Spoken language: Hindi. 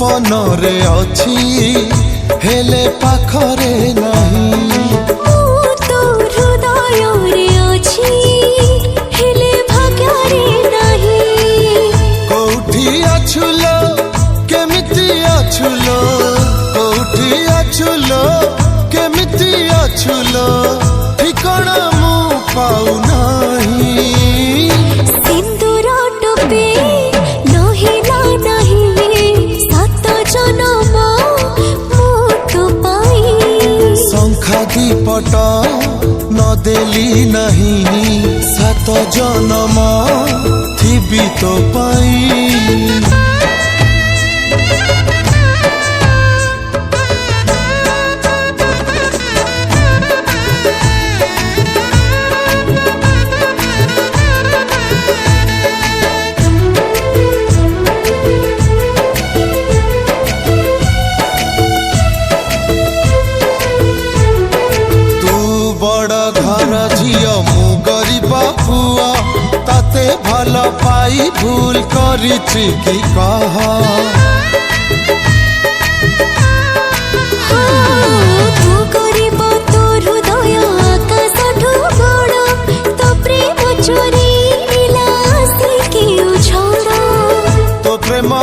सपन रे अछि हेले पाखरे नहीं तो हृदय रे अछि हेले भाग्य रे नहीं कोठी अछुलो केमिति अछुलो कोठी अछुलो केमिति अछुलो ठिकाना मु पाउ नहीं सिंदूर टोपे नहिला नहीं सात जन्म मोटो पाई शंखा दीपट न देली नहीं सात जन्म थिबी तो पाई झियो मु गरीब पुआ ताते भल पाई भूल करिछि कि कह तू गरीब तो हृदय आकाशठू बड़ तो प्रेम चोरी लासी के उछड़ तो प्रेम